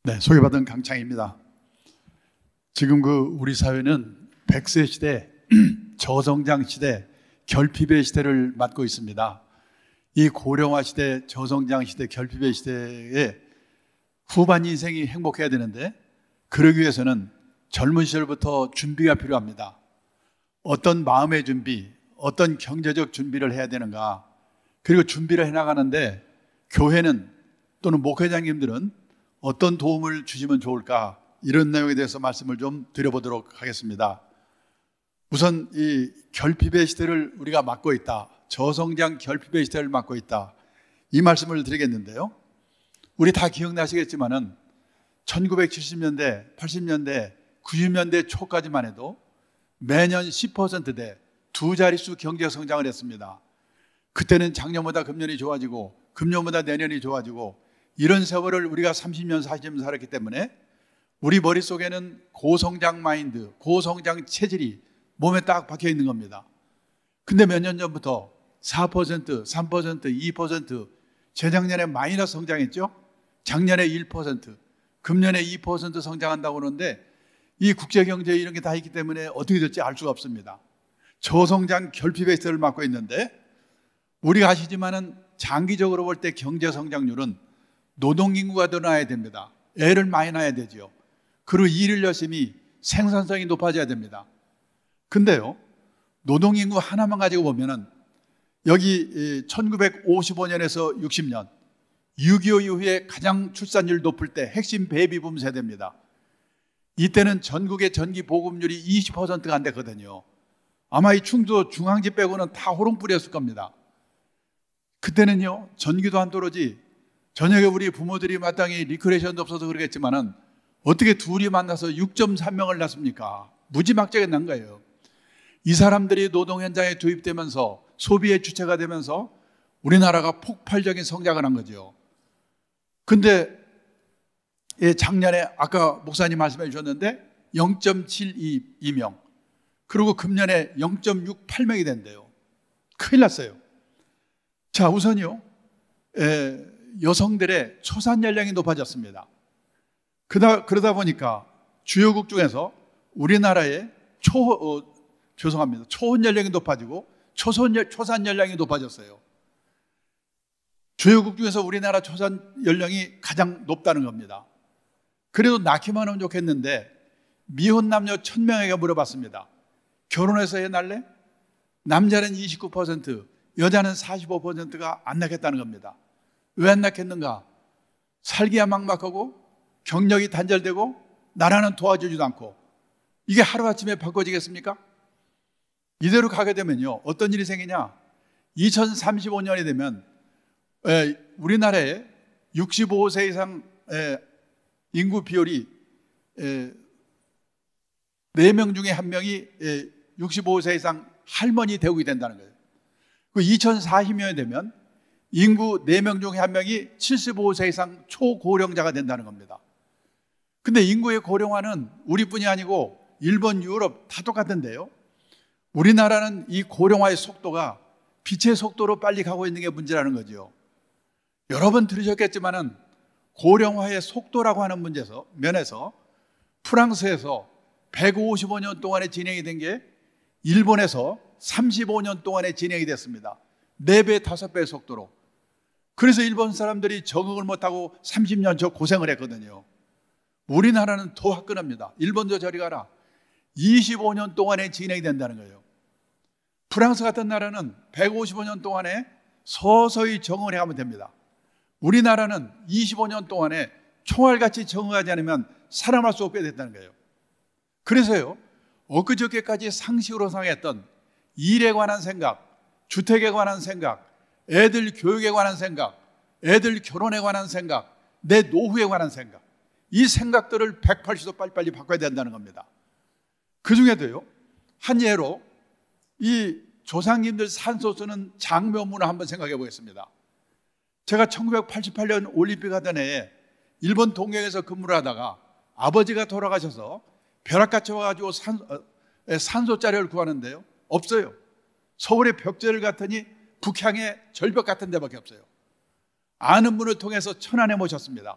네, 소개받은 강창입니다. 지금 우리 사회는 100세 시대, 저성장 시대, 결핍의 시대를 맞고 있습니다. 이 고령화 시대, 저성장 시대, 결핍의 시대에 후반 인생이 행복해야 되는데, 그러기 위해서는 젊은 시절부터 준비가 필요합니다. 어떤 마음의 준비, 어떤 경제적 준비를 해야 되는가, 그리고 준비를 해나가는데 교회는 또는 목회장님들은 어떤 도움을 주시면 좋을까, 이런 내용에 대해서 말씀을 좀 드려보도록 하겠습니다. 우선 이 결핍의 시대를 우리가 맞고 있다, 저성장 결핍의 시대를 맞고 있다, 이 말씀을 드리겠는데요, 우리 다 기억나시겠지만은 1970년대, 80년대, 90년대 초까지만 해도 매년 10%대 두 자릿수 경제 성장을 했습니다. 그때는 작년보다 금년이 좋아지고 금년보다 내년이 좋아지고, 이런 세월을 우리가 30년, 40년 살았기 때문에 우리 머릿속에는 고성장 마인드, 고성장 체질이 몸에 딱 박혀 있는 겁니다. 근데 몇 년 전부터 4%, 3%, 2%, 재작년에 마이너스 성장했죠? 작년에 1%, 금년에 2% 성장한다고 그러는데, 이 국제경제에 이런 게 다 있기 때문에 어떻게 될지 알 수가 없습니다. 저성장 결핍의 시대를 맞고 있는데, 우리가 아시지만은 장기적으로 볼 때 경제 성장률은 노동인구가 더 나야 됩니다. 애를 많이 낳아야 되죠. 그리고 일을 열심히, 생산성이 높아져야 됩니다. 근데요, 노동인구 하나만 가지고 보면은 여기 1955년에서 60년 6.25 이후에 가장 출산율 높을 때 핵심 베이비붐 세대입니다. 이때는 전국의 전기 보급률이 20%가 안 됐거든요. 아마 이 충도 중앙지 빼고는 다 호롱불이었을 겁니다. 그때는요, 전기도 안 떨어지, 저녁에 우리 부모들이 마땅히 리크레이션도 없어서 그러겠지만은 어떻게 둘이 만나서 6.3명을 낳습니까? 무지막지하게 난 거예요. 이 사람들이 노동 현장에 투입되면서 소비의 주체가 되면서 우리나라가 폭발적인 성장을 한 거죠. 근데 작년에 아까 목사님 말씀해 주셨는데 0.72명, 그리고 금년에 0.68명이 된대요. 큰일 났어요. 자, 우선요, 여성들의 초산 연령이 높아졌습니다. 그러다 보니까 주요국 중에서 우리나라의 초혼 연령이 높아지고 초산 연령이 높아졌어요. 주요국 중에서 우리나라 초산 연령이 가장 높다는 겁니다. 그래도 낳기만 하면 좋겠는데, 미혼 남녀 1000명에게 물어봤습니다. 결혼해서 애 낳을래? 남자는 29%, 여자는 45%가 안 낳겠다는 겁니다. 왜 안 낳겠는가? 살기야 막막하고 경력이 단절되고 나라는 도와주지도 않고, 이게 하루아침에 바꿔지겠습니까? 이대로 가게 되면요, 어떤 일이 생기냐? 2035년이 되면 우리나라에 65세 이상 인구 비율이 4명 중에 1명이 65세 이상 할머니 대우가 된다는 거예요. 2040년이 되면 인구 4명 중에 1명이 75세 이상 초고령자가 된다는 겁니다. 근데 인구의 고령화는 우리뿐이 아니고 일본, 유럽 다 똑같은데요, 우리나라는 이 고령화의 속도가 빛의 속도로 빨리 가고 있는 게 문제라는 거죠. 여러 번 들으셨겠지만은 고령화의 속도라고 하는 면에서 프랑스에서 155년 동안에 진행이 된 게 일본에서 35년 동안에 진행이 됐습니다. 4배, 5배의 속도로. 그래서 일본 사람들이 적응을 못하고 30년 저 고생을 했거든요. 우리나라는 더 화끈합니다. 일본도 저리 가라. 25년 동안에 진행이 된다는 거예요. 프랑스 같은 나라는 155년 동안에 서서히 적응을 해가면 됩니다. 우리나라는 25년 동안에 총알같이 적응하지 않으면 살아날 수 없게 됐다는 거예요. 그래서요, 엊그저께까지 상식으로 생각했던 일에 관한 생각, 주택에 관한 생각, 애들 교육에 관한 생각, 애들 결혼에 관한 생각, 내 노후에 관한 생각, 이 생각들을 180도 빨리빨리 바꿔야 된다는 겁니다. 그 중에도요, 한 예로 이 조상님들 산소 쓰는 장묘문을 한번 생각해 보겠습니다. 제가 1988년 올림픽 하던 해에 일본 동경에서 근무를 하다가 아버지가 돌아가셔서 벼락같이 와가지고 산소 자료를 구하는데요, 없어요. 서울의 벽제를 갔더니 북향의 절벽 같은 데밖에 없어요. 아는 분을 통해서 천안에 모셨습니다.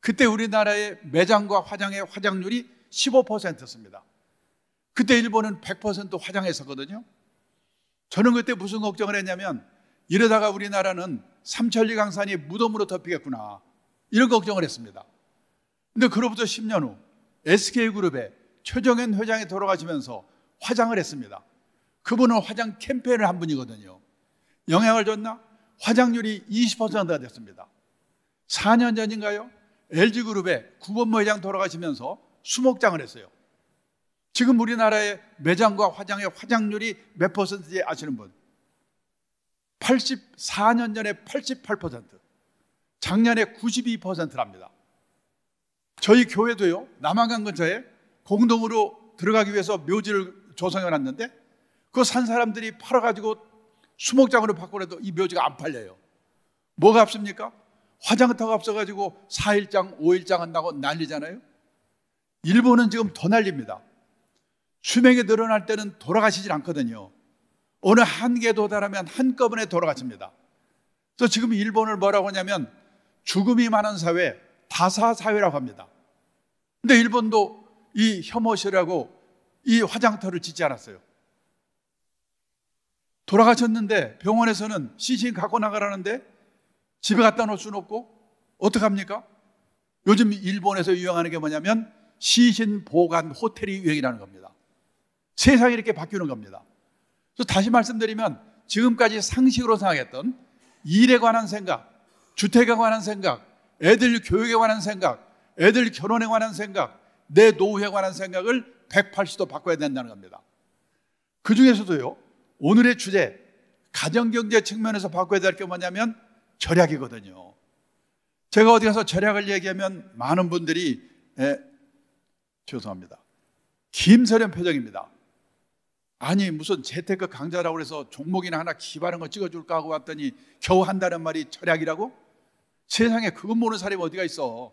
그때 우리나라의 매장과 화장의 화장률이 15%였습니다. 그때 일본은 100% 화장했었거든요. 저는 그때 무슨 걱정을 했냐면 이러다가 우리나라는 삼천리 강산이 무덤으로 덮이겠구나, 이런 걱정을 했습니다. 근데 그로부터 10년 후 SK그룹의 최정현 회장이 돌아가시면서 화장을 했습니다. 그분은 화장 캠페인을 한 분이거든요. 영향을 줬나? 화장률이 20%가 됐습니다. 4년 전인가요? LG그룹의 구본모 회장 돌아가시면서 수목장을 했어요. 지금 우리나라의 매장과 화장의 화장률이 몇 %인지 아시는 분? 84년 전에 88%, 작년에 92%랍니다. 저희 교회도요, 남한강 근처에 공동으로 들어가기 위해서 묘지를 조성해 놨는데 그거 산 사람들이 팔아가지고 수목장으로 바꾸려도 이 묘지가 안 팔려요. 뭐가 없습니까? 화장터가 없어가지고 4일장, 5일장 한다고 난리잖아요. 일본은 지금 더 난립니다. 수명이 늘어날 때는 돌아가시질 않거든요. 어느 한계에 도달하면 한꺼번에 돌아가십니다. 그래서 지금 일본을 뭐라고 하냐면 죽음이 많은 사회, 다사사회라고 합니다. 근데 일본도 이 혐오시라고 이 화장터를 짓지 않았어요. 돌아가셨는데 병원에서는 시신 갖고 나가라는데 집에 갖다 놓을 수는 없고 어떡합니까? 요즘 일본에서 유행하는 게 뭐냐면 시신 보관 호텔이 유행이라는 겁니다. 세상이 이렇게 바뀌는 겁니다. 그래서 다시 말씀드리면 지금까지 상식으로 생각했던 일에 관한 생각, 주택에 관한 생각, 애들 교육에 관한 생각, 애들 결혼에 관한 생각, 내 노후에 관한 생각을 180도 바꿔야 된다는 겁니다. 그 중에서도요, 오늘의 주제, 가정경제 측면에서 바꿔야 될 게 뭐냐면 절약이거든요. 제가 어디 가서 절약을 얘기하면 많은 분들이 죄송합니다, 김서련 표정입니다. 아니 무슨 재테크 강좌라고 해서 종목이나 하나 기발한 거 찍어줄까 하고 왔더니 겨우 한다는 말이 절약이라고? 세상에 그건 모르는 사람이 어디가 있어.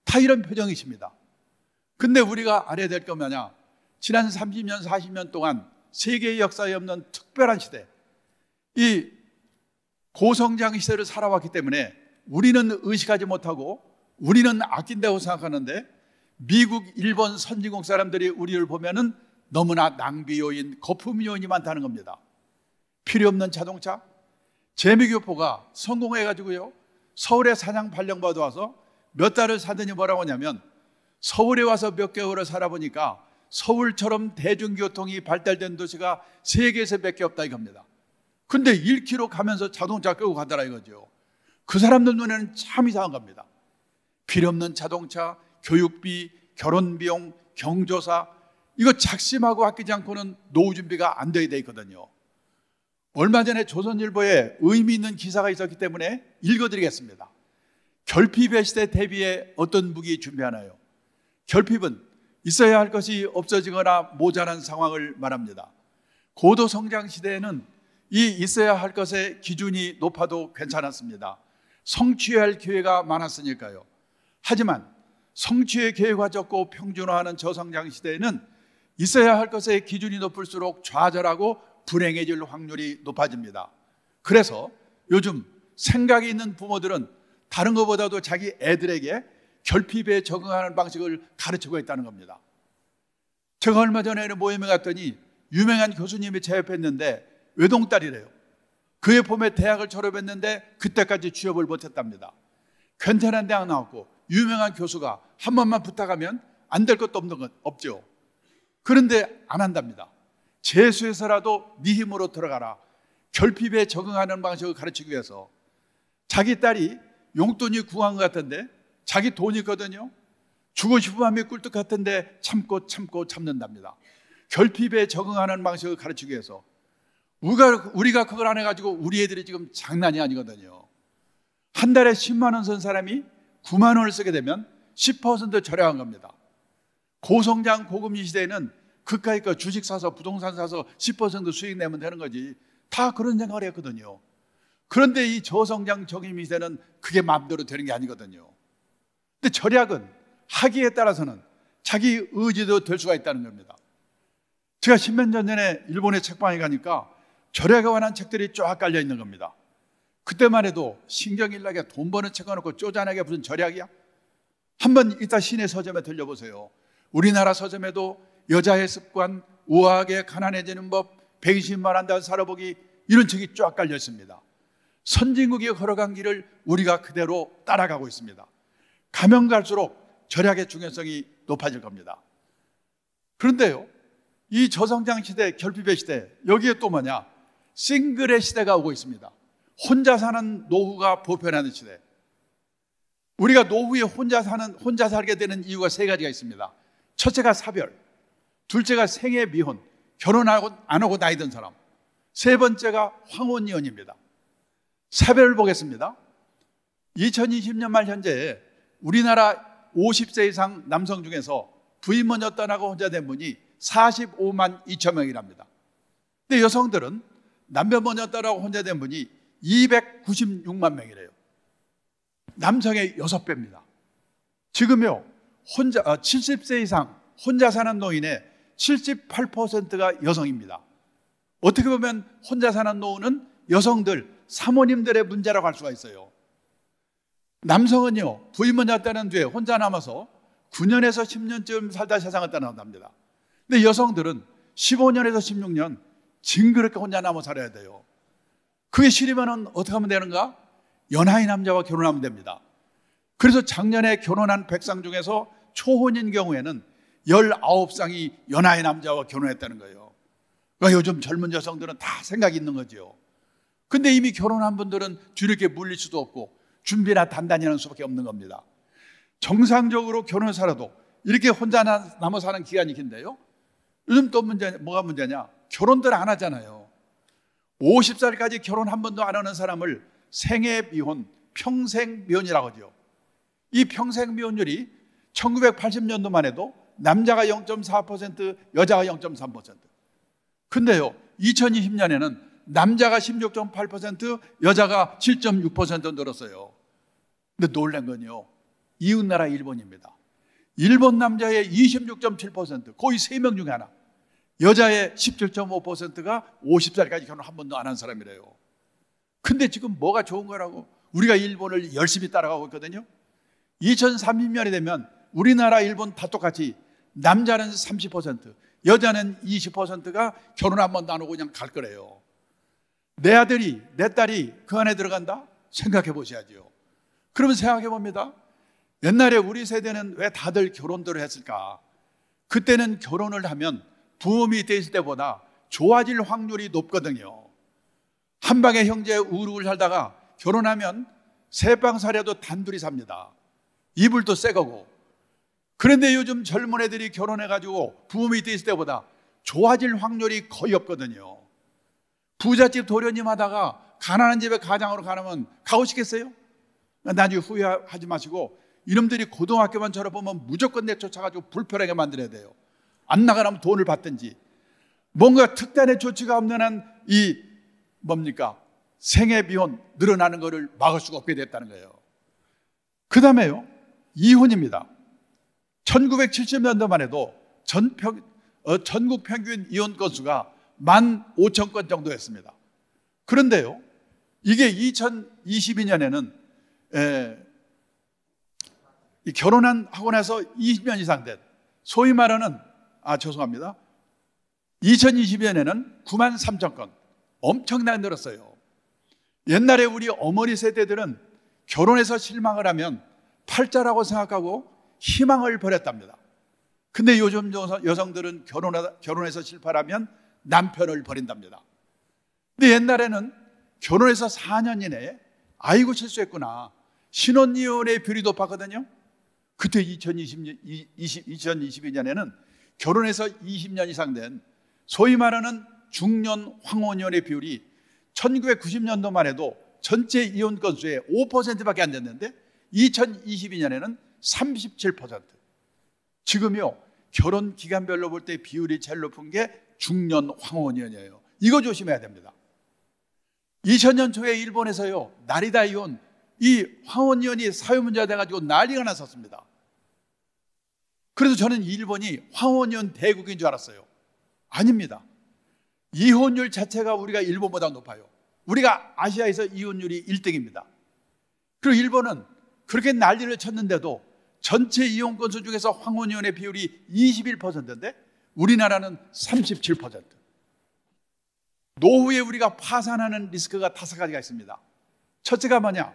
다 이런 표정이십니다. 근데 우리가 알아야 될 게 뭐냐, 지난 30년 40년 동안 세계의 역사에 없는 특별한 시대, 이 고성장 시대를 살아왔기 때문에 우리는 의식하지 못하고 우리는 아낀다고 생각하는데 미국, 일본 선진국 사람들이 우리를 보면은 너무나 낭비 요인, 거품 요인이 많다는 겁니다. 필요 없는 자동차, 재미교포가 성공해가지고요, 서울에 사장 발령받아 와서 몇 달을 사더니 뭐라고 하냐면 서울에 와서 몇 개월을 살아보니까 서울처럼 대중교통이 발달된 도시가 세계에서 몇 개 없다 이겁니다. 근데 1km 가면서 자동차 끌고 가더라 이거죠. 그 사람들 눈에는 참 이상한 겁니다. 필요 없는 자동차, 교육비, 결혼비용, 경조사, 이거 작심하고 아끼지 않고는 노후 준비가 안 되게 돼 있거든요. 얼마 전에 조선일보에 의미 있는 기사가 있었기 때문에 읽어드리겠습니다. 결핍의 시대 대비해 어떤 무기 준비하나요? 결핍은 있어야 할 것이 없어지거나 모자란 상황을 말합니다. 고도 성장 시대에는 이 있어야 할 것의 기준이 높아도 괜찮았습니다. 성취해야 할 기회가 많았으니까요. 하지만 성취의 기회가 적고 평준화하는 저성장 시대에는 있어야 할 것의 기준이 높을수록 좌절하고 불행해질 확률이 높아집니다. 그래서 요즘 생각이 있는 부모들은 다른 것보다도 자기 애들에게 결핍에 적응하는 방식을 가르치고 있다는 겁니다. 제가 얼마 전에 모임에 갔더니 유명한 교수님이 제 옆에 있는데 외동딸이래요. 그의 봄에 대학을 졸업했는데 그때까지 취업을 못했답니다. 괜찮은 대학 나왔고 유명한 교수가 한 번만 부탁하면 안 될 것도 없죠. 그런데 안 한답니다. 재수해서라도 네 힘으로 들어가라. 결핍에 적응하는 방식을 가르치기 위해서. 자기 딸이 용돈이 궁한 것 같은데 자기 돈이 있거든요. 주고 싶은 마음이 꿀떡 같은데 참고 참는답니다. 결핍에 적응하는 방식을 가르치기 위해서. 우리가 그걸 안 해가지고 우리 애들이 지금 장난이 아니거든요. 한 달에 10만 원 쓴 사람이 9만 원을 쓰게 되면 10% 절약한 겁니다. 고성장 고금리 시대에는 그까이 거 주식 사서 부동산 사서 10% 수익 내면 되는 거지. 다 그런 생각을 했거든요. 그런데 이 저성장 저금리 시대는 그게 마음대로 되는 게 아니거든요. 근데 절약은 하기에 따라서는 자기 의지도 될 수가 있다는 겁니다. 제가 10몇 년 전에 일본에 책방에 가니까 절약에 관한 책들이 쫙 깔려 있는 겁니다. 그때만 해도 신경일 나게 돈 버는 책 해놓고 쪼잔하게 무슨 절약이야? 한번 이따 시내 서점에 들려보세요. 우리나라 서점에도 여자의 습관, 우아하게 가난해지는 법, 120만 한 달 살아보기, 이런 책이 쫙 깔려 있습니다. 선진국이 걸어간 길을 우리가 그대로 따라가고 있습니다. 가면 갈수록 절약의 중요성이 높아질 겁니다. 그런데요, 이 저성장 시대, 결핍의 시대, 여기에 또 뭐냐? 싱글의 시대가 오고 있습니다. 혼자 사는 노후가 보편화하는 시대. 우리가 노후에 혼자 살게 되는 이유가 세 가지가 있습니다. 첫째가 사별, 둘째가 생애 미혼, 결혼 안 하고 나이 든 사람, 세 번째가 황혼이혼입니다. 사별을 보겠습니다. 2020년 말 현재 우리나라 50세 이상 남성 중에서 부인 먼저 떠나고 혼자 된 분이 45만 2천 명이랍니다. 근데 여성들은 남편 먼저 떠나고 혼자 된 분이 296만 명이래요. 남성의 6배입니다. 지금요, 70세 이상 혼자 사는 노인의 78%가 여성입니다. 어떻게 보면 혼자 사는 노인은 여성들, 사모님들의 문제라고 할 수가 있어요. 남성은요, 부인 먼저 떠난 뒤에 혼자 남아서 9년에서 10년쯤 살다 세상을 떠난답니다. 근데 여성들은 15년에서 16년 징그럽게 혼자 남아 살아야 돼요. 그게 싫으면 어떻게 하면 되는가? 연하의 남자와 결혼하면 됩니다. 그래서 작년에 결혼한 100상 중에서 초혼인 경우에는 19쌍이 연하의 남자와 결혼했다는 거예요. 그러니까 요즘 젊은 여성들은 다 생각이 있는 거죠. 근데 이미 결혼한 분들은 뒤늦게 물릴 수도 없고 준비나 단단히 하는 수밖에 없는 겁니다. 정상적으로 결혼을 살아도 이렇게 혼자 남아 사는 기간이 긴데요, 요즘 또 뭐가 문제냐? 결혼들 안 하잖아요. 50살까지 결혼 한 번도 안 하는 사람을 생애 미혼, 평생 미혼이라고 하죠. 이 평생 미혼율이 1980년도만 해도 남자가 0.4%, 여자가 0.3%. 근데요, 2020년에는 남자가 16.8%, 여자가 7.6% 늘었어요. 근데 놀란 건요, 이웃나라 일본입니다. 일본 남자의 26.7%, 거의 3명 중에 하나. 여자의 17.5%가 50살까지 결혼 한 번도 안 한 사람이래요. 근데 지금 뭐가 좋은 거라고? 우리가 일본을 열심히 따라가고 있거든요. 2030년이 되면 우리나라, 일본 다 똑같이 남자는 30%, 여자는 20%가 결혼 한 번도 안 하고 그냥 갈 거래요. 내 아들이, 내 딸이 그 안에 들어간다? 생각해 보셔야죠. 그러면 생각해 봅니다. 옛날에 우리 세대는 왜 다들 결혼들을 했을까? 그때는 결혼을 하면 부모 밑에 있을 때보다 좋아질 확률이 높거든요. 한 방에 형제 우르르 살다가 결혼하면 세 방 살려도 단둘이 삽니다. 이불도 새 거고. 그런데 요즘 젊은 애들이 결혼해가지고 부모 밑에 있을 때보다 좋아질 확률이 거의 없거든요. 부잣집 도련님 하다가 가난한 집에 가장으로 가면 가고 싶겠어요? 나중에 후회하지 마시고, 이놈들이 고등학교만 졸업하면 무조건 내쫓아가지고 불편하게 만들어야 돼요. 안 나가려면 돈을 받든지, 뭔가 특단의 조치가 없는 한 이 생애 비혼 늘어나는 것을 막을 수가 없게 됐다는 거예요. 그 다음에요, 이혼입니다. 1970년도만 해도 전국 평균 이혼 건수가 15,000건 정도였습니다. 그런데요, 이게 2022년에는 결혼하고 나서 20년 이상 된, 소위 말하는, 2022년에는 93,000건, 엄청나게 늘었어요. 옛날에 우리 어머니 세대들은 결혼해서 실망을 하면 팔자라고 생각하고 희망을 버렸답니다. 근데 요즘 여성들은 결혼해서 실패하면 남편을 버린답니다. 근데 옛날에는 결혼해서 4년 이내에 아이고 실수했구나, 신혼이혼의 비율이 높았거든요. 그때 2022년에는 결혼해서 20년 이상 된 소위 말하는 중년 황혼이혼의 비율이 1990년도만 해도 전체 이혼 건수의 5%밖에 안 됐는데 2022년에는 37%. 지금요, 결혼 기간별로 볼 때 비율이 제일 높은 게 중년 황혼이혼이에요. 이거 조심해야 됩니다. 2000년 초에 일본에서요, 나리다 이혼, 이 황혼이혼이 사회문제가 돼가지고 난리가 났었습니다. 그래서 저는 일본이 황혼이혼 대국인 줄 알았어요. 아닙니다. 이혼율 자체가 우리가 일본보다 높아요. 우리가 아시아에서 이혼율이 1등입니다. 그리고 일본은 그렇게 난리를 쳤는데도 전체 이용 건수 중에서 황혼이혼의 비율이 21%인데 우리나라는 37%. 노후에 우리가 파산하는 리스크가 5가지가 있습니다. 첫째가 뭐냐?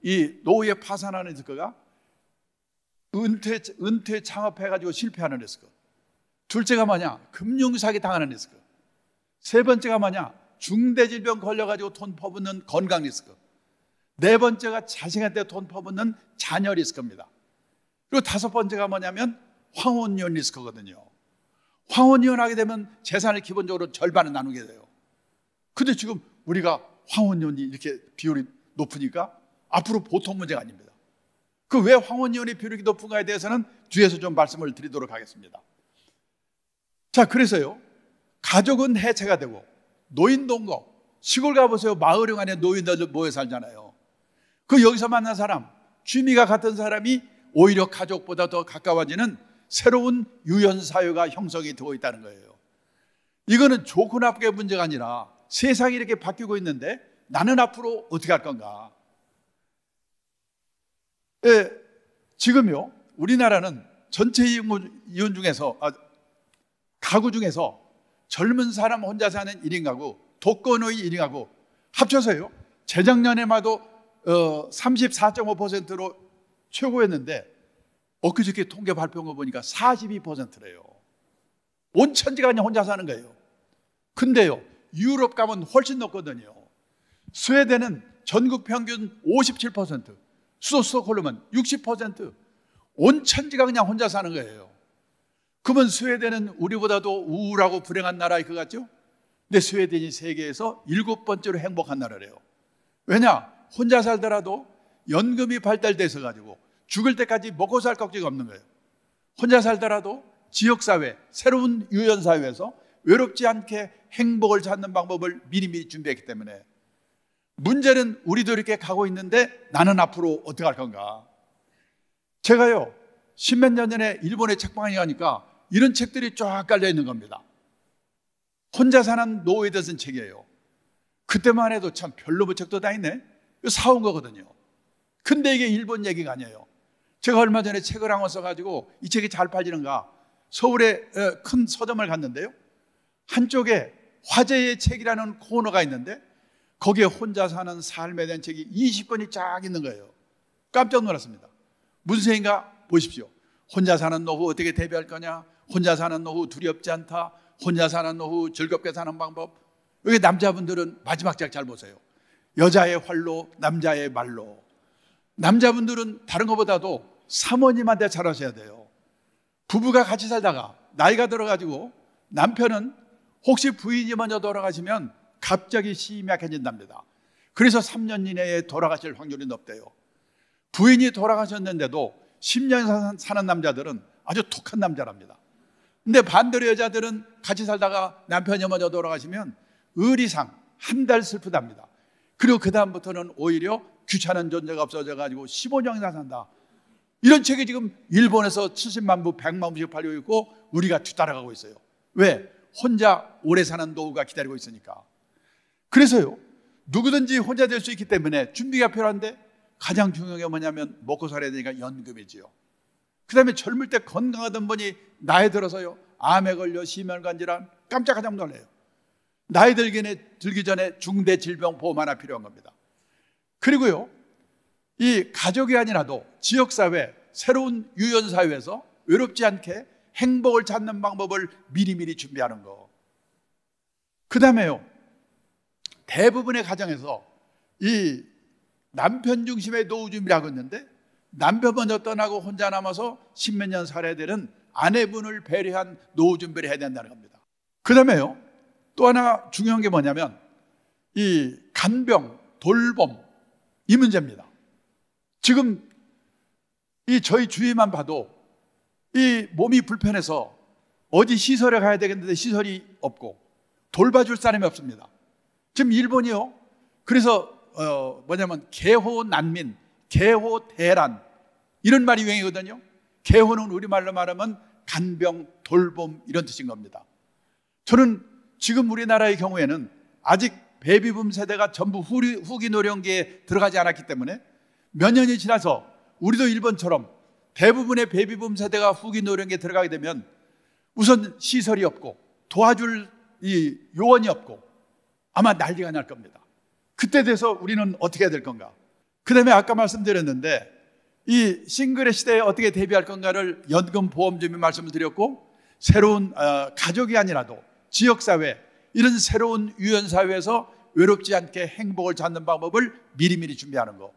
이 노후에 파산하는 리스크가 은퇴 창업해가지고 실패하는 리스크. 둘째가 뭐냐? 금융사기 당하는 리스크. 세 번째가 뭐냐? 중대질병 걸려가지고 돈 퍼붓는 건강 리스크. 네 번째가 자식한테 돈 퍼붓는 자녀 리스크입니다. 그리고 5번째가 뭐냐면 황혼이혼 리스크거든요. 황혼이혼하게 되면 재산을 기본적으로 절반은 나누게 돼요. 근데 지금 우리가 황혼이혼이 이렇게 비율이 높으니까 앞으로 보통 문제가 아닙니다. 그 왜 황혼이혼의 비율이 높은가에 대해서는 뒤에서 좀 말씀을 드리도록 하겠습니다. 자, 그래서요, 가족은 해체가 되고 노인동거, 시골 가보세요. 마을형 안에 노인들 모여 살잖아요. 그 여기서 만난 사람, 취미가 같은 사람이 오히려 가족보다 더 가까워지는 새로운 유연사회가 형성이 되고 있다는 거예요. 이거는 좋고 나쁘게 문제가 아니라 세상이 이렇게 바뀌고 있는데 나는 앞으로 어떻게 할 건가? 예, 지금요, 우리나라는 전체 이혼 중에서, 가구 중에서 젊은 사람 혼자 사는 1인 가구, 독거노인 1인 가구 합쳐서요, 재작년에마도 34.5%로 최고였는데 엊그저께 통계 발표한 거 보니까 42%래요. 온 천지가 그냥 혼자 사는 거예요. 근데요, 유럽 가면 훨씬 높거든요. 스웨덴은 전국 평균 57%, 수도 스톡홀름은 60%, 온 천지가 그냥 혼자 사는 거예요. 그러면 스웨덴은 우리보다도 우울하고 불행한 나라일 것 같죠? 근데 스웨덴이 세계에서 7번째로 행복한 나라래요. 왜냐? 혼자 살더라도 연금이 발달돼서 가지고 죽을 때까지 먹고 살 걱정이 없는 거예요. 혼자 살더라도 지역사회, 새로운 유연사회에서 외롭지 않게 행복을 찾는 방법을 미리미리 준비했기 때문에, 문제는 우리도 이렇게 가고 있는데 나는 앞으로 어떻게 할 건가? 제가요, 10몇 년 전에 일본에 책방에 가니까 이런 책들이 쫙 깔려 있는 겁니다. 혼자 사는 노후에 대해서 책이에요. 그때만 해도 참 별로 뭐 책도 다 있네. 이거 사온 거거든요. 근데 이게 일본 얘기가 아니에요. 제가 얼마 전에 책을 한 권 써가지고 이 책이 잘 팔리는가 서울에 큰 서점을 갔는데요, 한쪽에 화제의 책이라는 코너가 있는데 거기에 혼자 사는 삶에 대한 책이 20권이 쫙 있는 거예요. 깜짝 놀랐습니다. 무슨 책인가 보십시오. 혼자 사는 노후 어떻게 대비할 거냐, 혼자 사는 노후 두렵지 않다, 혼자 사는 노후 즐겁게 사는 방법. 여기 남자분들은 마지막 책 잘 보세요. 여자의 활로 남자의 말로. 남자분들은 다른 것보다도 사모님한테 잘하셔야 돼요. 부부가 같이 살다가 나이가 들어가지고 남편은 혹시 부인이 먼저 돌아가시면 갑자기 심이 약해진답니다. 그래서 3년 이내에 돌아가실 확률이 높대요. 부인이 돌아가셨는데도 10년 사는 남자들은 아주 독한 남자랍니다. 근데 반대로 여자들은 같이 살다가 남편이 먼저 돌아가시면 의리상 한 달 슬프답니다. 그리고 그 다음부터는 오히려 귀찮은 존재가 없어져가지고 15년 이상 산다. 이런 책이 지금 일본에서 70만 부, 100만 부씩 팔리고 있고 우리가 뒤따라가고 있어요. 왜? 혼자 오래 사는 노후가 기다리고 있으니까. 그래서요, 누구든지 혼자 될 수 있기 때문에 준비가 필요한데 가장 중요한 게 뭐냐면 먹고 살아야 되니까 연금이지요. 그 다음에 젊을 때 건강하던 분이 나이 들어서요, 암에 걸려 심혈관 질환 깜짝깜짝 놀래요. 나이 들기 전에 중대질병보험 하나 필요한 겁니다. 그리고요, 이 가족이 아니라도 지역사회, 새로운 유연사회에서 외롭지 않게 행복을 찾는 방법을 미리미리 준비하는 거. 그 다음에요, 대부분의 가정에서 이 남편 중심의 노후 준비를 하고 있는데 남편 먼저 떠나고 혼자 남아서 10몇 년 살아야 되는 아내분을 배려한 노후 준비를 해야 된다는 겁니다. 그 다음에요, 또 하나 중요한 게 뭐냐면 이 간병, 돌봄, 이 문제입니다. 지금 이 저희 주위만 봐도 이 몸이 불편해서 어디 시설에 가야 되겠는데 시설이 없고 돌봐줄 사람이 없습니다. 지금 일본이요, 그래서 뭐냐면 개호 난민, 개호 대란 이런 말이 유행이거든요. 개호는 우리말로 말하면 간병, 돌봄 이런 뜻인 겁니다. 저는 지금 우리나라의 경우에는 아직 베이비붐 세대가 전부 후기 노령기에 들어가지 않았기 때문에 몇 년이 지나서 우리도 일본처럼 대부분의 베이비붐 세대가 후기 노령에 들어가게 되면 우선 시설이 없고 도와줄 이 요원이 없고 아마 난리가 날 겁니다. 그때 돼서 우리는 어떻게 해야 될 건가? 그 다음에 아까 말씀드렸는데 이 싱글의 시대에 어떻게 대비할 건가를 연금보험금이 말씀을 드렸고, 새로운 가족이 아니라도 지역사회, 이런 새로운 유연사회에서 외롭지 않게 행복을 찾는 방법을 미리미리 준비하는 거.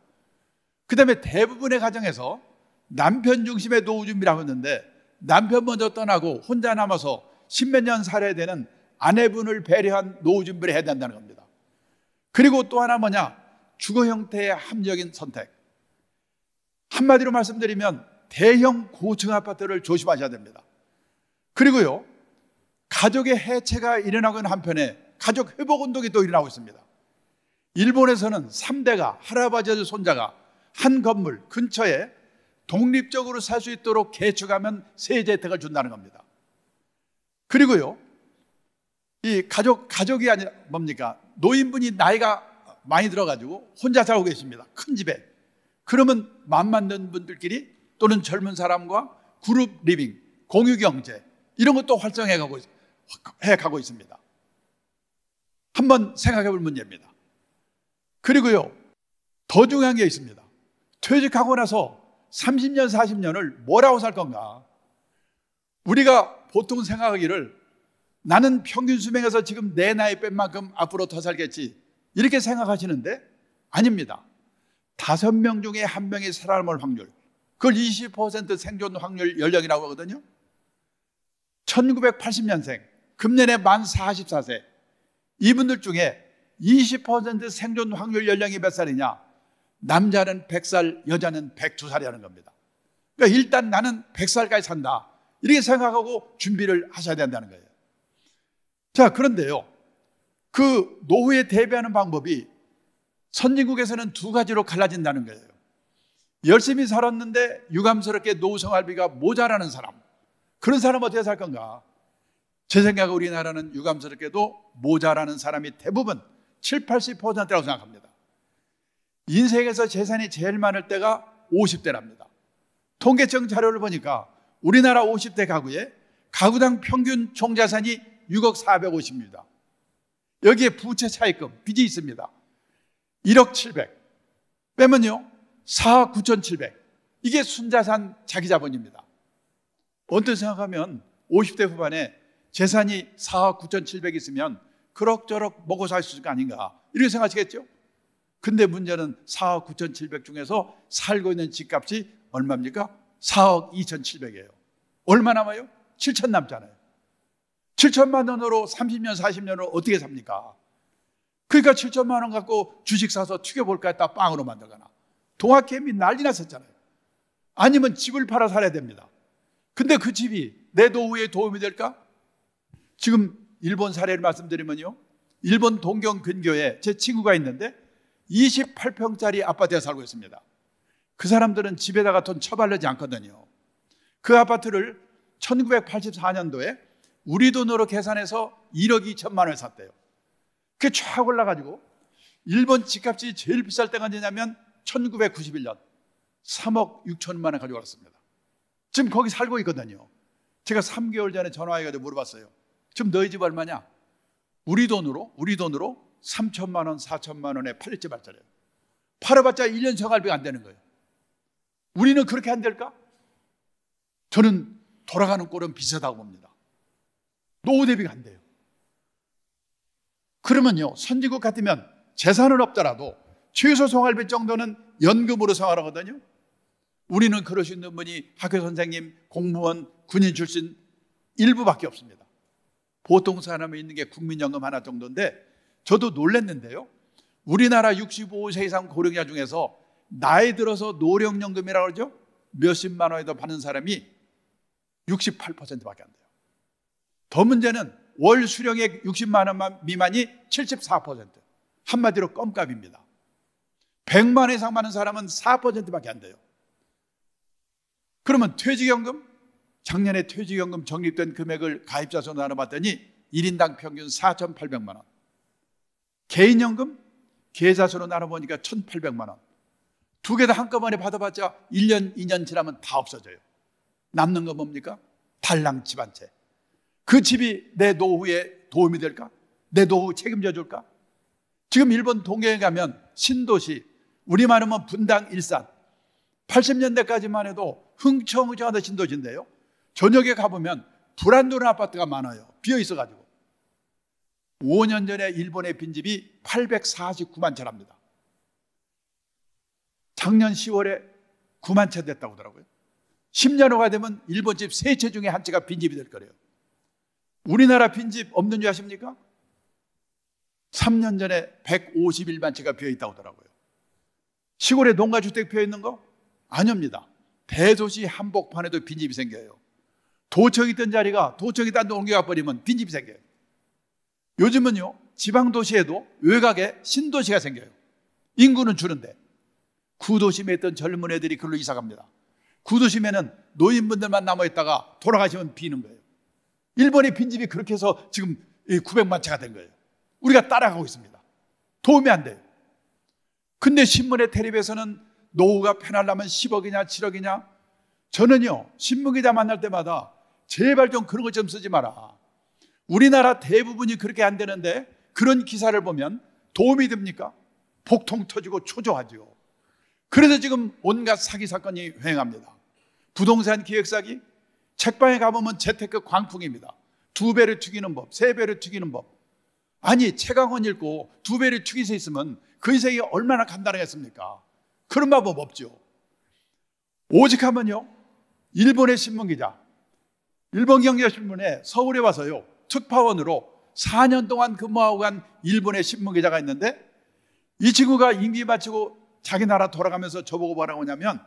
그 다음에 대부분의 가정에서 남편 중심의 노후 준비라고 했는데, 남편 먼저 떠나고 혼자 남아서 십몇 년 살아야 되는 아내분을 배려한 노후 준비를 해야 된다는 겁니다. 그리고 또 하나 뭐냐? 주거 형태의 합리적인 선택. 한마디로 말씀드리면 대형 고층 아파트를 조심하셔야 됩니다. 그리고요, 가족의 해체가 일어나고 있는 한편에 가족 회복 운동이 또 일어나고 있습니다. 일본에서는 3대가, 할아버지, 손자가 한 건물 근처에 독립적으로 살 수 있도록 개축하면 세제 혜택을 준다는 겁니다. 그리고요, 이 가족이 아니라 뭡니까? 노인분이 나이가 많이 들어가지고 혼자 살고 계십니다. 큰 집에. 그러면 맘 맞는 분들끼리 또는 젊은 사람과 그룹 리빙, 공유 경제, 이런 것도 활성해 가고 있습니다. 한번 생각해 볼 문제입니다. 그리고요, 더 중요한 게 있습니다. 퇴직하고 나서 30년, 40년을 뭐라고 살 건가? 우리가 보통 생각하기를 나는 평균 수명에서 지금 내 나이 뺀 만큼 앞으로 더 살겠지, 이렇게 생각하시는데 아닙니다. 5명 중에 1명이 살아남을 확률, 그걸 20% 생존 확률 연령이라고 하거든요. 1980년생, 금년에 만 44세, 이분들 중에 20% 생존 확률 연령이 몇 살이냐? 남자는 100살, 여자는 102살이라는 겁니다. 그러니까 일단 나는 100살까지 산다, 이렇게 생각하고 준비를 하셔야 된다는 거예요. 자, 그런데요, 그 노후에 대비하는 방법이 선진국에서는 두 가지로 갈라진다는 거예요. 열심히 살았는데 유감스럽게 노후 생활비가 모자라는 사람, 그런 사람은 어떻게 살 건가? 제 생각에 우리나라는 유감스럽게도 모자라는 사람이 대부분 7, 80%라고 생각합니다. 인생에서 재산이 제일 많을 때가 50대랍니다. 통계청 자료를 보니까 우리나라 50대 가구에 가구당 평균 총자산이 6억 450입니다. 여기에 부채 차입금, 빚이 있습니다. 1억 700 빼면요 4억 9,700, 이게 순자산 자기 자본입니다. 언뜻 생각하면 50대 후반에 재산이 4억 9,700 있으면 그럭저럭 먹고 살 수 있을 거 아닌가, 이렇게 생각하시겠죠? 근데 문제는 4억 9,700 중에서 살고 있는 집값이 얼마입니까? 4억 2,700이에요. 얼마 남아요? 7천 남잖아요. 7천만 원으로 30년, 40년을 어떻게 삽니까? 그러니까 7천만 원 갖고 주식 사서 튀겨볼까 했다 빵으로 만들거나, 동학개미 난리 났었잖아요. 아니면 집을 팔아 살아야 됩니다. 근데 그 집이 내 노후에 도움이 될까? 지금 일본 사례를 말씀드리면요, 일본 동경 근교에 제 친구가 있는데 28평짜리 아파트에 살고 있습니다. 그 사람들은 집에다가 돈 처발르지 않거든요. 그 아파트를 1984년도에 우리 돈으로 계산해서 1억 2천만 원에 샀대요. 그게 쫙 올라가지고 일본 집값이 제일 비쌀 때가 언제냐면 1991년 3억 6천만 원 가지고 왔습니다. 지금 거기 살고 있거든요. 제가 3개월 전에 전화해가지고 물어봤어요. 지금 너희 집 얼마냐? 우리 돈으로 3천만 원, 4천만 원에 팔릴지 말자래요. 팔아봤자 1년 생활비가 안 되는 거예요. 우리는 그렇게 안 될까? 저는 돌아가는 꼴은 비슷하다고 봅니다. 노후 대비가 안 돼요. 그러면요, 선진국 같으면 재산은 없더라도 최소 생활비 정도는 연금으로 생활하거든요. 우리는 그럴 수 있는 분이 학교 선생님, 공무원, 군인 출신 일부밖에 없습니다. 보통 사람이 있는 게 국민연금 하나 정도인데, 저도 놀랐는데요, 우리나라 65세 이상 고령자 중에서 나이 들어서 노령연금이라고 그러죠? 몇십만 원에도 받는 사람이 68%밖에 안 돼요. 더 문제는 월 수령액 60만 원 미만이 74%, 한마디로 껌값입니다. 100만 원 이상 받는 사람은 4%밖에 안 돼요. 그러면 퇴직연금? 작년에 퇴직연금 적립된 금액을 가입자 수로 나눠봤더니 1인당 평균 4,800만 원. 개인연금? 계좌 수로 나눠보니까 1,800만 원. 두 개 다 한꺼번에 받아봤자 1년, 2년 지나면 다 없어져요. 남는 건 뭡니까? 달랑 집 한 채. 그 집이 내 노후에 도움이 될까? 내 노후 책임져 줄까? 지금 일본 동경에 가면 신도시, 우리 말하면 분당, 일산, 80년대까지만 해도 흥청흥청하던 신도시인데요, 저녁에 가보면 불안도는 아파트가 많아요. 비어 있어가지고. 5년 전에 일본의 빈집이 849만 채랍니다. 작년 10월에 9만 채 됐다고 하더라고요. 10년 후가 되면 일본 집 3채 중에 한 채가 빈집이 될 거래요. 우리나라 빈집 없는 줄 아십니까? 3년 전에 151만 채가 비어 있다고 하더라고요. 시골에 농가주택 비어 있는 거? 아닙니다. 대도시 한복판에도 빈집이 생겨요. 도청 있던 자리가 도청이 딴 데 옮겨가 버리면 빈집이 생겨요. 요즘은요, 지방도시에도 외곽에 신도시가 생겨요. 인구는 줄은데 구도심에 있던 젊은 애들이 그걸로 이사 갑니다. 구도심에는 노인분들만 남아있다가 돌아가시면 비는 거예요. 일본의 빈집이 그렇게 해서 지금 900만 채가 된 거예요. 우리가 따라가고 있습니다. 도움이 안 돼요. 근데 신문에 텔레비에서는 노후가 편하려면 10억이냐 7억이냐. 저는요, 신문기자 만날 때마다 제발 좀 그런 것 좀 쓰지 마라. 우리나라 대부분이 그렇게 안 되는데 그런 기사를 보면 도움이 됩니까? 복통 터지고 초조하죠. 그래서 지금 온갖 사기 사건이 횡행합니다. 부동산 기획 사기, 책방에 가보면 재테크 광풍입니다. 2배를 튀기는 법, 3배를 튀기는 법. 아니, 책 한 권 읽고 2배를 튀길 수 있으면 그 인생이 얼마나 간단하겠습니까? 그런 방법 없죠. 오직 하면요, 일본의 신문기자, 일본경제신문에 서울에 와서요, 특파원으로 4년 동안 근무하고 간 일본의 신문기자가 있는데, 이 친구가 임기 마치고 자기 나라 돌아가면서 저보고 뭐라고 하냐면,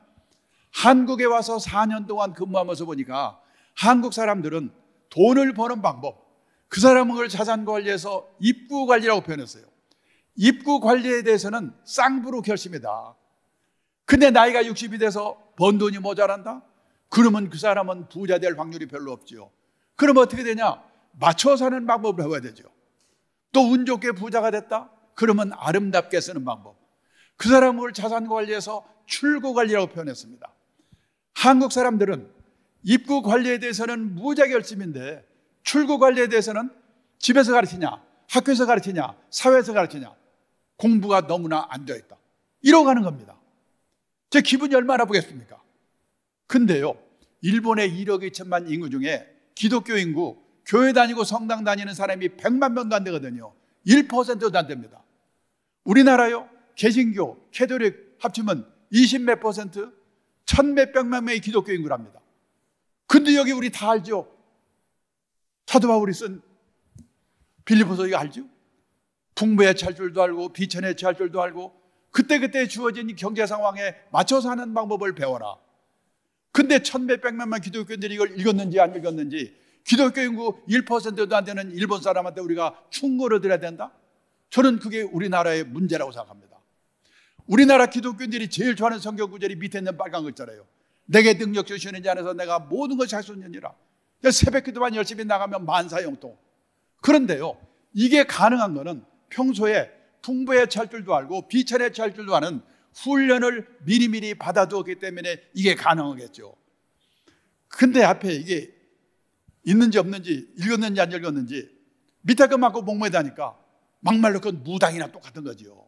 한국에 와서 4년 동안 근무하면서 보니까 한국 사람들은 돈을 버는 방법, 그 사람을 자산 관리해서 입구 관리라고 표현했어요. 입구 관리에 대해서는 쌍부로 결심이다. 근데 나이가 60이 돼서 번 돈이 모자란다? 그러면 그 사람은 부자 될 확률이 별로 없죠. 그럼 어떻게 되냐? 맞춰 사는 방법을 배워야 되죠. 또 운 좋게 부자가 됐다? 그러면 아름답게 쓰는 방법. 그 사람을 자산 관리해서 출구 관리라고 표현했습니다. 한국 사람들은 입구 관리에 대해서는 무자결심인데 출구 관리에 대해서는 집에서 가르치냐, 학교에서 가르치냐, 사회에서 가르치냐, 공부가 너무나 안 되어 있다. 이러고 가는 겁니다. 제 기분이 얼마나 보겠습니까? 근데요, 일본의 1억 2천만 인구 중에 기독교 인구, 교회 다니고 성당 다니는 사람이 100만 명도 안 되거든요. 1%도 안 됩니다. 우리나라요, 개신교, 캐톨릭 합치면 20몇 %, 1000몇백만 명의 기독교 인구랍니다. 근데 여기 우리 다 알죠? 사도 바울이 쓴 빌립보서 이거 알죠? 풍부에 처할 줄도 알고 비천에 처할 줄도 알고 그때그때 주어진 경제 상황에 맞춰서 하는 방법을 배워라. 근데 1000몇백만 기독교인들이 이걸 읽었는지 안 읽었는지, 기독교 인구 1%도 안 되는 일본 사람한테 우리가 충고를 드려야 된다? 저는 그게 우리나라의 문제라고 생각합니다. 우리나라 기독교인들이 제일 좋아하는 성경 구절이 밑에 있는 빨간 글자래요. 내게 능력 주시는 자 안에서 내가 모든 것이 할 수 있느니라. 새벽 기도만 열심히 나가면 만사형통. 그런데요, 이게 가능한 거는 평소에 풍부에 처할 줄도 알고 비천에 처할 줄도 아는 훈련을 미리미리 받아두었기 때문에 이게 가능하겠죠. 근데 앞에 이게 있는지 없는지, 읽었는지 안 읽었는지 밑에 거 맞고 목매다니까 막말로 그건 무당이나 똑같은 거죠.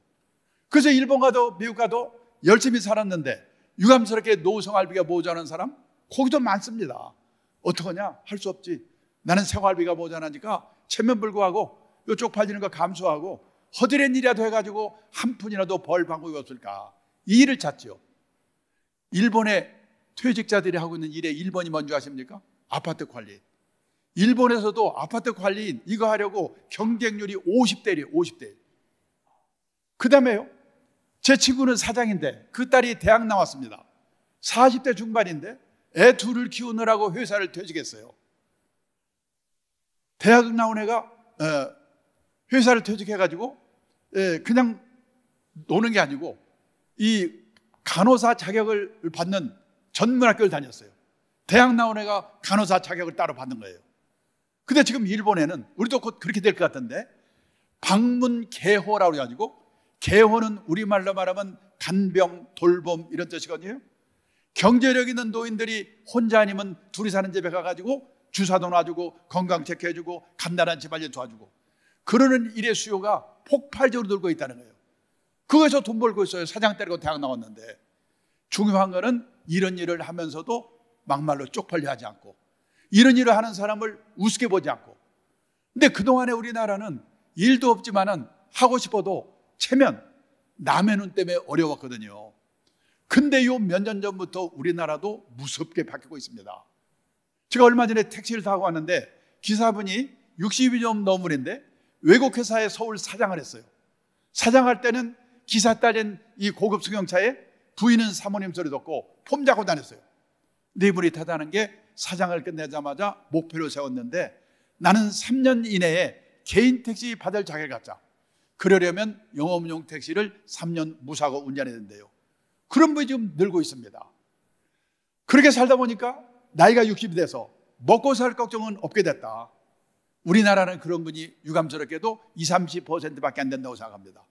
그래서 일본 가도 미국 가도 열심히 살았는데 유감스럽게 노후생활비가 모자라는 사람 거기도 많습니다. 어떡하냐? 할 수 없지. 나는 생활비가 모자라니까 체면불구하고 이쪽 팔리는 거 감수하고 허드렛 일이라도 해가지고 한 푼이라도 벌 방법이 없을까? 이 일을 찾죠. 일본의 퇴직자들이 하고 있는 일에 일본이 뭔지 아십니까? 아파트 관리. 일본에서도 아파트 관리인 이거 하려고 경쟁률이 50대1이에요. 50대1. 그 다음에요, 제 친구는 사장인데 그 딸이 대학 나왔습니다. 40대 중반인데 애 둘을 키우느라고 회사를 퇴직했어요. 대학 나온 애가 회사를 퇴직해가지고 그냥 노는 게 아니고 이 간호사 자격을 받는 전문학교를 다녔어요. 대학 나온 애가 간호사 자격을 따로 받는 거예요. 근데 지금 일본에는 우리도 곧 그렇게 될 것 같은데 방문 개호라고 해가지고, 개호는 우리말로 말하면 간병, 돌봄 이런 뜻이거든요. 경제력 있는 노인들이 혼자 아니면 둘이 사는 집에 가가지고 주사도 놔주고 건강 체크해주고 간단한 집안일 도와주고 그러는 일의 수요가 폭발적으로 늘고 있다는 거예요. 그거에서 돈 벌고 있어요. 사장 때리고 대학 나왔는데. 중요한 거는 이런 일을 하면서도 막말로 쪽팔려 하지 않고 이런 일을 하는 사람을 우습게 보지 않고. 근데 그동안에 우리나라는 일도 없지만은 하고 싶어도 체면, 남의 눈 때문에 어려웠거든요. 근데 요 몇 년 전부터 우리나라도 무섭게 바뀌고 있습니다. 제가 얼마 전에 택시를 타고 왔는데 기사분이 60이 좀 넘으는데 외국 회사의 서울 사장을 했어요. 사장할 때는 기사 딸린 이 고급 승용차에 부인은 사모님 소리 듣고 폼 잡고 다녔어요. 네 분이 타다는 게 사장을 끝내자마자 목표를 세웠는데 나는 3년 이내에 개인 택시 받을 자격을 갖자. 그러려면 영업용 택시를 3년 무사고 운전해야 된대요. 그런 분이 지금 늘고 있습니다. 그렇게 살다 보니까 나이가 60이 돼서 먹고 살 걱정은 없게 됐다. 우리나라는 그런 분이 유감스럽게도 20, 30%밖에 안 된다고 생각합니다.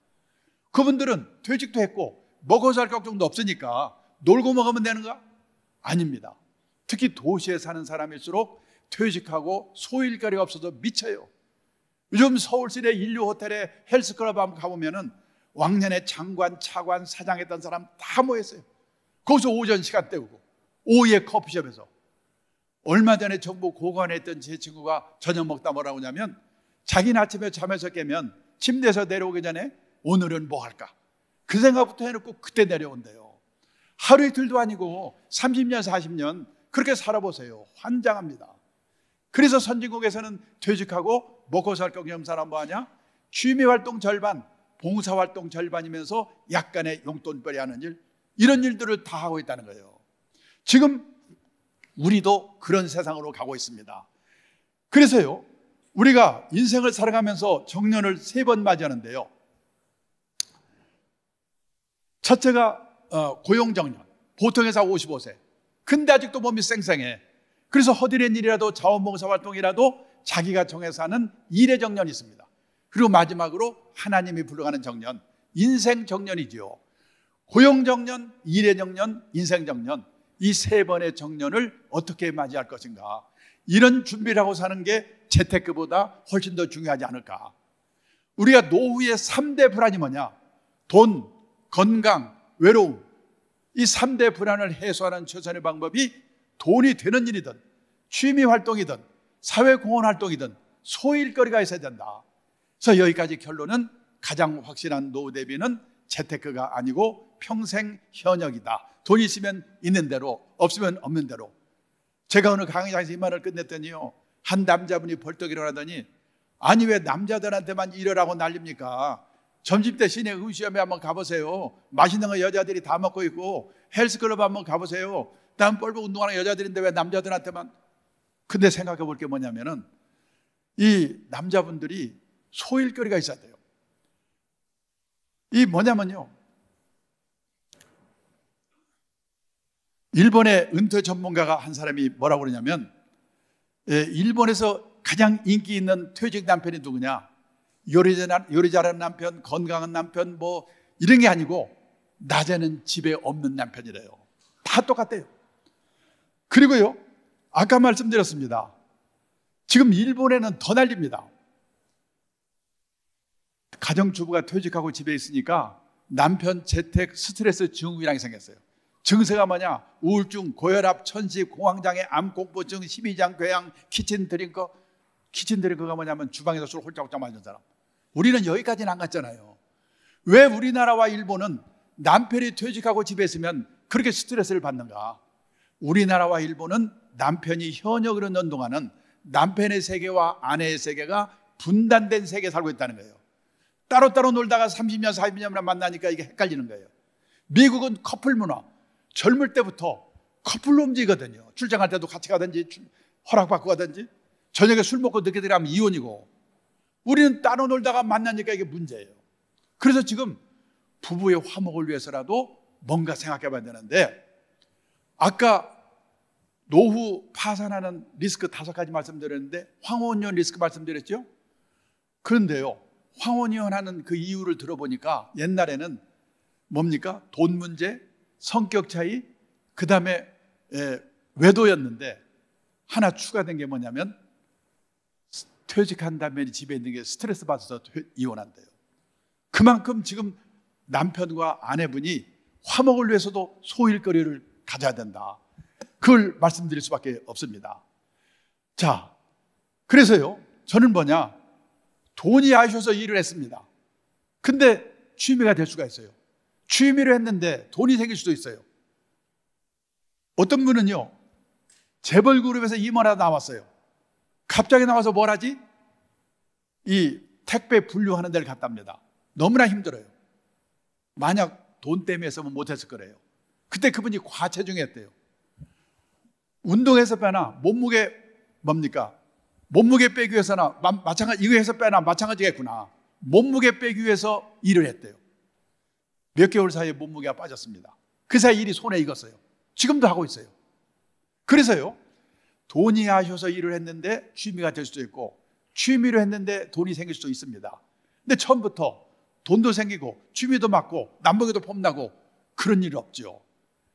그분들은 퇴직도 했고 먹고 살 걱정도 없으니까 놀고 먹으면 되는가? 아닙니다. 특히 도시에 사는 사람일수록 퇴직하고 소일거리가 없어서 미쳐요. 요즘 서울시내 인류 호텔에 헬스클럽 한번 가보면은 왕년에 장관, 차관, 사장했던 사람 다 모였어요. 거기서 오전 시간 때우고 오후에 커피숍에서. 얼마 전에 정부 고관에 있던 제 친구가 저녁 먹다 뭐라고 하냐면 자기는 아침에 잠에서 깨면 침대에서 내려오기 전에 오늘은 뭐 할까? 그 생각부터 해놓고 그때 내려온대요. 하루 이틀도 아니고 30년, 40년 그렇게 살아보세요. 환장합니다. 그래서 선진국에서는 퇴직하고 먹고 살 걱정 사람 뭐 하냐? 취미활동 절반, 봉사활동 절반이면서 약간의 용돈벌이 하는 일, 이런 일들을 다 하고 있다는 거예요. 지금 우리도 그런 세상으로 가고 있습니다. 그래서요, 우리가 인생을 살아가면서 정년을 3번 맞이하는데요. 첫째가 고용정년, 보통 회사 55세. 근데 아직도 몸이 쌩쌩해. 그래서 허드렛 일이라도 자원봉사활동이라도 자기가 정해서 하는 일의 정년이 있습니다. 그리고 마지막으로 하나님이 불러가는 정년, 인생 정년이지요. 고용정년, 일의 정년, 인생 정년, 이 3번의 정년을 어떻게 맞이할 것인가. 이런 준비를 하고 사는 게 재테크보다 훨씬 더 중요하지 않을까. 우리가 노후의 3대 불안이 뭐냐? 돈, 건강, 외로움. 이 3대 불안을 해소하는 최선의 방법이 돈이 되는 일이든 취미활동이든 사회공헌활동이든 소일거리가 있어야 된다. 그래서 여기까지 결론은 가장 확실한 노후 대비는 재테크가 아니고 평생 현역이다. 돈이 있으면 있는 대로, 없으면 없는 대로. 제가 오늘 강의장에서 이 말을 끝냈더니요, 한 남자분이 벌떡 일어나더니 아니 왜 남자들한테만 이러라고 난립니까? 점심때 시내 음식점에 한번 가보세요. 맛있는 거 여자들이 다 먹고 있고 헬스클럽 한번 가보세요. 땀 뻘뻘 운동하는 여자들인데 왜 남자들한테만. 근데 생각해 볼 게 뭐냐면은 이 남자분들이 소일거리가 있어야 돼요. 이 뭐냐면요, 일본의 은퇴 전문가가 한 사람이 뭐라고 그러냐면, 일본에서 가장 인기 있는 퇴직 남편이 누구냐? 요리 잘하는 남편, 건강한 남편, 뭐 이런 게 아니고 낮에는 집에 없는 남편이래요. 다 똑같대요. 그리고요, 아까 말씀드렸습니다. 지금 일본에는 더 난립니다. 가정주부가 퇴직하고 집에 있으니까 남편 재택 스트레스 증후군이 생겼어요. 증세가 뭐냐? 우울증, 고혈압, 천식, 공황장애, 암공포증, 십이장 궤양, 키친드링크가 뭐냐면 주방에서 술 홀짝홀짝 마시는 사람. 우리는 여기까지는 안 갔잖아요. 왜 우리나라와 일본은 남편이 퇴직하고 집에 있으면 그렇게 스트레스를 받는가? 우리나라와 일본은 남편이 현역으로 있는 동안은 남편의 세계와 아내의 세계가 분단된 세계에 살고 있다는 거예요. 따로따로 놀다가 30년, 40년만 만나니까 이게 헷갈리는 거예요. 미국은 커플 문화, 젊을 때부터 커플로 움직이거든요. 출장할 때도 같이 가든지 허락받고 가든지, 저녁에 술 먹고 늦게 들어가면 이혼이고, 우리는 따로 놀다가 만나니까 이게 문제예요. 그래서 지금 부부의 화목을 위해서라도 뭔가 생각해 봐야 되는데, 아까 노후 파산하는 리스크 5가지 말씀드렸는데 황혼이혼 리스크 말씀드렸죠? 그런데요, 황혼이혼하는 그 이유를 들어보니까 옛날에는 뭡니까? 돈 문제, 성격 차이, 그 다음에 외도였는데 하나 추가된 게 뭐냐면 퇴직한 다음에 집에 있는 게 스트레스 받아서 이혼한대요. 그만큼 지금 남편과 아내분이 화목을 위해서도 소일거리를 가져야 된다. 그걸 말씀드릴 수밖에 없습니다. 자, 그래서요, 저는 돈이 아쉬워서 일을 했습니다. 근데 취미가 될 수가 있어요. 취미로 했는데 돈이 생길 수도 있어요. 어떤 분은요, 재벌그룹에서 임원하다 나왔어요. 갑자기 나와서 뭘 하지? 이 택배 분류하는 데를 갔답니다. 너무나 힘들어요. 만약 돈 때문에 했으면 못했을 거래요. 그때 그분이 과체중이었대요. 운동해서 빼나 몸무게 뭡니까? 몸무게 빼기 위해서나 마찬가지, 이거 해서 빼나 마찬가지겠구나. 몸무게 빼기 위해서 일을 했대요. 몇 개월 사이에 몸무게가 빠졌습니다. 그 사이 일이 손에 익었어요. 지금도 하고 있어요. 그래서요, 돈이 아쉬워서 일을 했는데 취미가 될 수도 있고, 취미로 했는데 돈이 생길 수도 있습니다. 근데 처음부터 돈도 생기고 취미도 맞고 남북에도 폼나고 그런 일 없죠.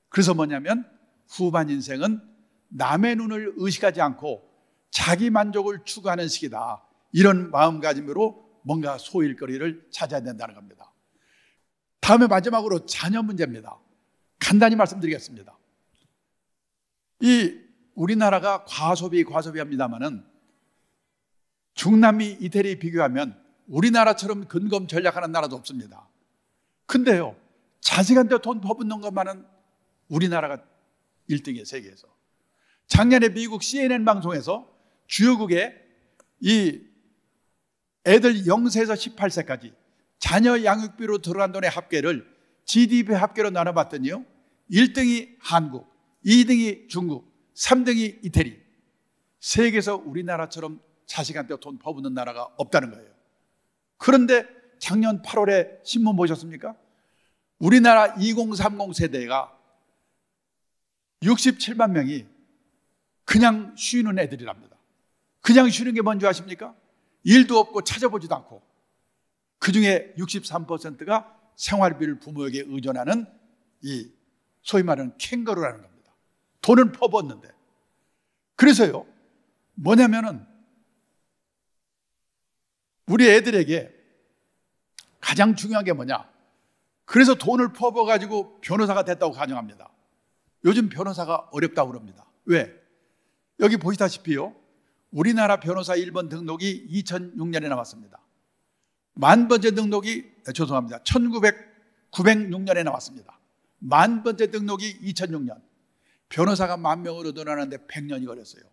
그래서 뭐냐면 후반 인생은 남의 눈을 의식하지 않고 자기 만족을 추구하는 시기다. 이런 마음가짐으로 뭔가 소일거리를 찾아야 된다는 겁니다. 다음에 마지막으로 자녀 문제입니다. 간단히 말씀드리겠습니다. 우리나라가 과소비합니다만은 중남미, 이태리 비교하면 우리나라처럼 근검 전략하는 나라도 없습니다. 근데요, 자식한테 돈 퍼붓는 것만은 우리나라가 1등이에요, 세계에서. 작년에 미국 CNN 방송에서 주요국에 이 애들 0세에서 18세까지 자녀 양육비로 들어간 돈의 합계를 GDP 합계로 나눠봤더니요, 1등이 한국, 2등이 중국, 3등이 이태리. 세계에서 우리나라처럼 자식한테 돈 퍼붓는 나라가 없다는 거예요. 그런데 작년 8월에 신문 보셨습니까? 우리나라 2030 세대가 67만 명이 그냥 쉬는 애들이랍니다. 그냥 쉬는 게 뭔지 아십니까? 일도 없고 찾아보지도 않고, 그 중에 63%가 생활비를 부모에게 의존하는 이 소위 말하는 캥거루라는 겁니다. 돈은 퍼붓는데. 그래서요, 뭐냐면은 우리 애들에게 가장 중요한 게 뭐냐? 그래서 돈을 퍼부어가지고 변호사가 됐다고 가정합니다. 요즘 변호사가 어렵다고 그럽니다. 왜? 여기 보시다시피요, 우리나라 변호사 1번 등록이 2006년에 나왔습니다. 만 번째 등록이, 죄송합니다, 906년에 나왔습니다. 만 번째 등록이 2006년. 변호사가 10,000명으로 늘어나는데 100년이 걸렸어요.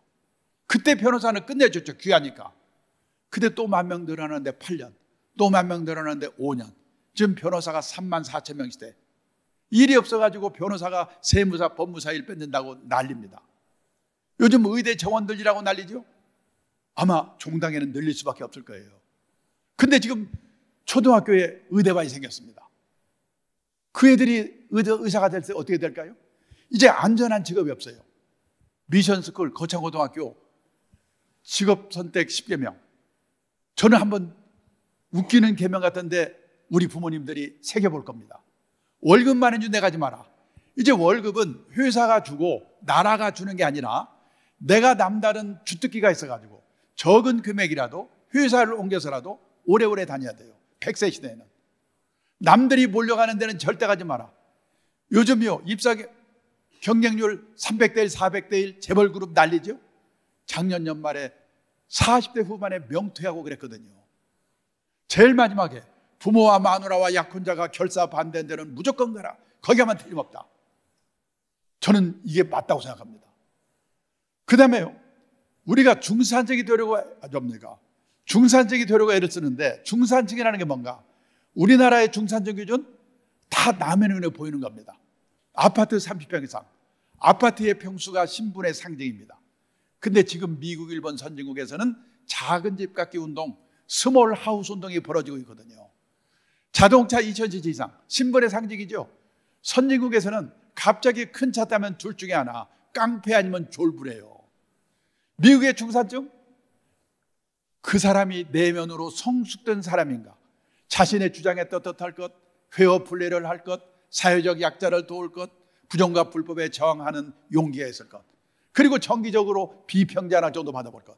그때 변호사는 끝내줬죠, 귀하니까. 근데 또 10,000명 늘어나는데 8년, 또 10,000명 늘어나는데 5년. 지금 변호사가 34,000명시대. 일이 없어가지고 변호사가 세무사, 법무사 일 뺏는다고 난립니다. 요즘 의대 정원들이라고 난리죠. 아마 종당에는 늘릴 수밖에 없을 거예요. 근데 지금 초등학교에 의대반이 생겼습니다. 그 애들이 의사가 될 때 어떻게 될까요? 이제 안전한 직업이 없어요. 미션스쿨, 거창고등학교 직업선택 10개명. 저는 한번 웃기는 계명 같은데 우리 부모님들이 새겨볼 겁니다. 월급만 해준 데 가지 마라. 이제 월급은 회사가 주고 나라가 주는 게 아니라 내가 남다른 주특기가 있어가지고 적은 금액이라도 회사를 옮겨서라도 오래오래 다녀야 돼요. 100세 시대에는. 남들이 몰려가는 데는 절대 가지 마라. 요즘요, 입사 경쟁률 300대 1, 400대 1 재벌그룹 난리죠. 작년 연말에 40대 후반에 명퇴하고 그랬거든요. 제일 마지막에 부모와 마누라와 약혼자가 결사 반대한 데는 무조건 가라. 거기 가면 틀림없다. 저는 이게 맞다고 생각합니다. 그 다음에요, 우리가 중산층이 되려고, 중산층이 되려고 애를 쓰는데, 중산층이라는 게 뭔가? 우리나라의 중산층 기준 다 남의 눈에 보이는 겁니다. 아파트 30평 이상, 아파트의 평수가 신분의 상징입니다. 근데 지금 미국, 일본 선진국에서는 작은 집 갖기 운동, 스몰 하우스 운동이 벌어지고 있거든요. 자동차 2,000cc 이상, 신분의 상징이죠. 선진국에서는 갑자기 큰 차 타면 둘 중에 하나, 깡패 아니면 졸부래요. 미국의 중산층? 그 사람이 내면으로 성숙된 사람인가? 자신의 주장에 떳떳할 것, 회어 플레이를 할 것, 사회적 약자를 도울 것, 부정과 불법에 저항하는 용기가 있을 것, 그리고 정기적으로 비평자 정도 받아볼 것.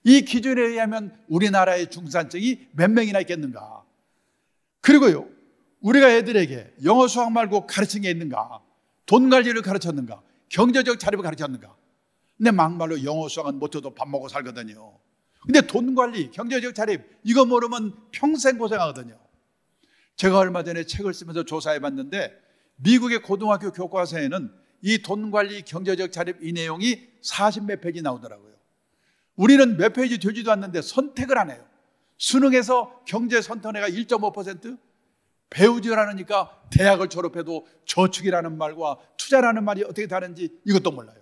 이 기준에 의하면 우리나라의 중산층이 몇 명이나 있겠는가? 그리고요, 우리가 애들에게 영어 수학 말고 가르친 게 있는가? 돈 관리를 가르쳤는가? 경제적 자립을 가르쳤는가? 근데 막말로 영어 수학은 못해도 밥 먹고 살거든요. 근데 돈 관리, 경제적 자립 이거 모르면 평생 고생하거든요. 제가 얼마 전에 책을 쓰면서 조사해 봤는데 미국의 고등학교 교과서에는 이 돈 관리, 경제적 자립 이 내용이 40몇 페이지 나오더라고요. 우리는 몇 페이지 되지도 않는데 선택을 안 해요. 수능에서 경제 선택해가 1.5%, 배우질 않으니까 대학을 졸업해도 저축이라는 말과 투자라는 말이 어떻게 다른지 이것도 몰라요.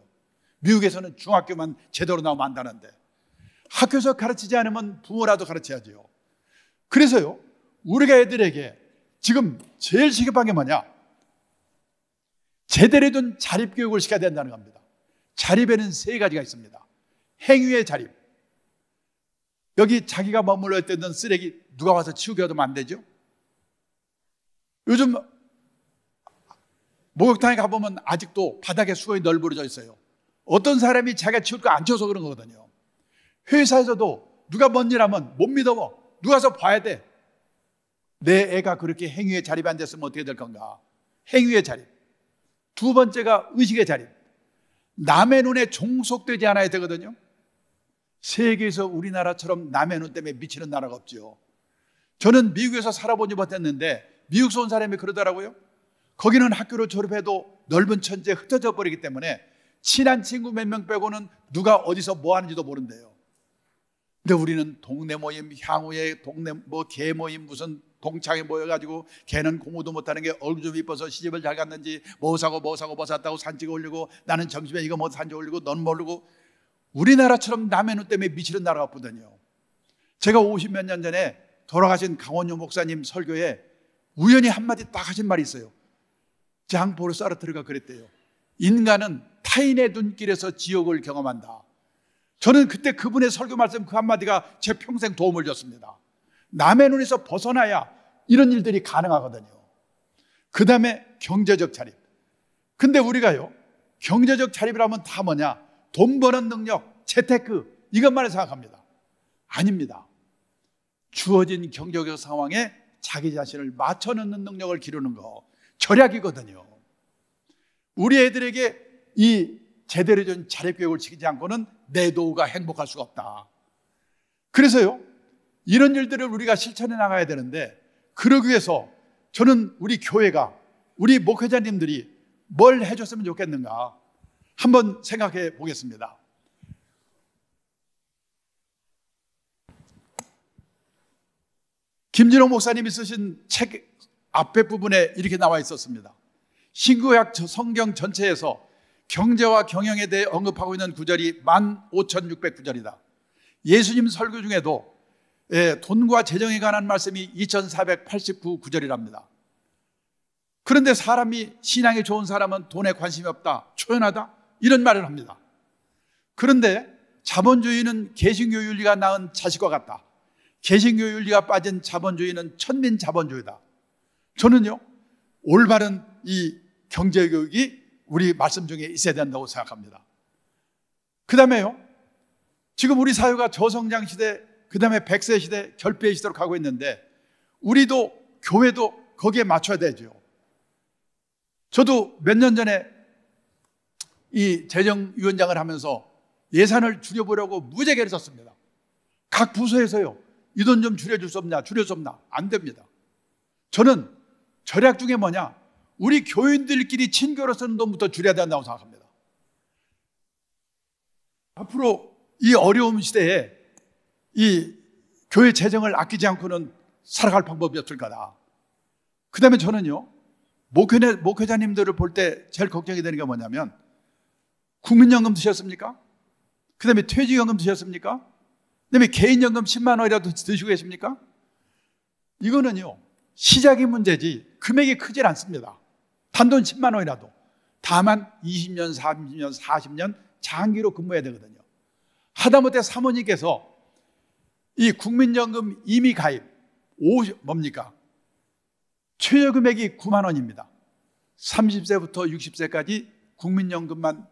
미국에서는 중학교만 제대로 나오면 안다는데 학교에서 가르치지 않으면 부모라도 가르쳐야죠. 그래서요, 우리가 애들에게 지금 제일 시급한 게 뭐냐? 제대로 된 자립교육을 시켜야 된다는 겁니다. 자립에는 세 가지가 있습니다. 행위의 자립. 여기 자기가 머물러 있던 쓰레기 누가 와서 치우게 하면 안 되죠? 요즘 목욕탕에 가보면 아직도 바닥에 수건이 널브러져 있어요. 어떤 사람이 자기가 치울 거 안 치워서 그런 거거든요. 회사에서도 누가 뭔 일 하면 못 믿어. 누가 와서 봐야 돼. 내 애가 그렇게 행위의 자립이 안 됐으면 어떻게 될 건가? 행위의 자립. 두 번째가 의식의 자립. 남의 눈에 종속되지 않아야 되거든요. 세계에서 우리나라처럼 남의 눈 때문에 미치는 나라가 없죠. 저는 미국에서 살아보지 못했는데 미국에서 온 사람이 그러더라고요. 거기는 학교를 졸업해도 넓은 천지에 흩어져 버리기 때문에 친한 친구 몇 명 빼고는 누가 어디서 뭐 하는지도 모른대요. 근데 우리는 동네 모임, 향후에 동네 개 모임 무슨 동창회 모여가지고 걔는 공부도 못하는 게 얼굴 좀 이뻐서 시집을 잘 갔는지 뭐 사고 뭐 샀다고 산찍어 올리고 나는 점심에 이거 뭐 산찍어 올리고 넌 모르고 우리나라처럼 남의 눈 때문에 미치는 나라가 없거든요. 제가 50몇 년 전에 돌아가신 강원효 목사님 설교에 우연히 한마디 딱 하신 말이 있어요. 장포르 사르트르가 그랬대요. 인간은 타인의 눈길에서 지옥을 경험한다. 저는 그때 그분의 설교 말씀 그 한마디가 제 평생 도움을 줬습니다. 남의 눈에서 벗어나야 이런 일들이 가능하거든요. 그 다음에 경제적 자립. 근데 우리가요, 경제적 자립이라면 다 뭐냐? 돈 버는 능력, 재테크 이것만을 생각합니다. 아닙니다. 주어진 경제적 상황에 자기 자신을 맞춰놓는 능력을 기르는 거 절약이거든요. 우리 애들에게 이 제대로 된 자립교육을 시키지 않고는 내 노후가 행복할 수가 없다. 그래서요, 이런 일들을 우리가 실천해 나가야 되는데 그러기 위해서 저는 우리 교회가, 우리 목회자님들이 뭘 해줬으면 좋겠는가 한번 생각해 보겠습니다. 김진호 목사님이 쓰신 책 앞에 부분에 이렇게 나와 있었습니다. 신구약 성경 전체에서 경제와 경영에 대해 언급하고 있는 구절이 15,600구절이다. 예수님 설교 중에도 돈과 재정에 관한 말씀이 2,489구절이랍니다. 그런데 사람이, 신앙이 좋은 사람은 돈에 관심이 없다, 초연하다 이런 말을 합니다. 그런데 자본주의는 개신교 윤리가 낳은 자식과 같다. 개신교 윤리가 빠진 자본주의는 천민 자본주의다. 저는요, 올바른 이 경제교육이 우리 말씀 중에 있어야 된다고 생각합니다. 그 다음에요, 지금 우리 사회가 저성장 시대, 그 다음에 100세 시대, 결핍의 시대로 가고 있는데 우리도 교회도 거기에 맞춰야 되죠. 저도 몇 년 전에 이 재정위원장을 하면서 예산을 줄여보려고 무지개를 썼습니다. 각 부서에서요, 이 돈 좀 줄여줄 수 없냐, 줄여줄 수 없나? 안 됩니다. 저는 절약 중에 뭐냐? 우리 교인들끼리 친교로 쓰는 돈부터 줄여야 된다고 생각합니다. 앞으로 이 어려운 시대에 이 교회 재정을 아끼지 않고는 살아갈 방법이 없을 거다. 그 다음에 저는요, 목회자님들을 볼 때 제일 걱정이 되는 게 뭐냐면, 국민연금 드셨습니까? 그 다음에 퇴직연금 드셨습니까? 그 다음에 개인연금 10만 원이라도 드시고 계십니까? 이거는요, 시작이 문제지 금액이 크질 않습니다. 단돈 10만 원이라도. 다만 20년, 30년, 40년 장기로 근무해야 되거든요. 하다못해 사모님께서 이 국민연금 임의 가입 뭡니까? 최저 금액이 9만 원입니다. 30세부터 60세까지 국민연금만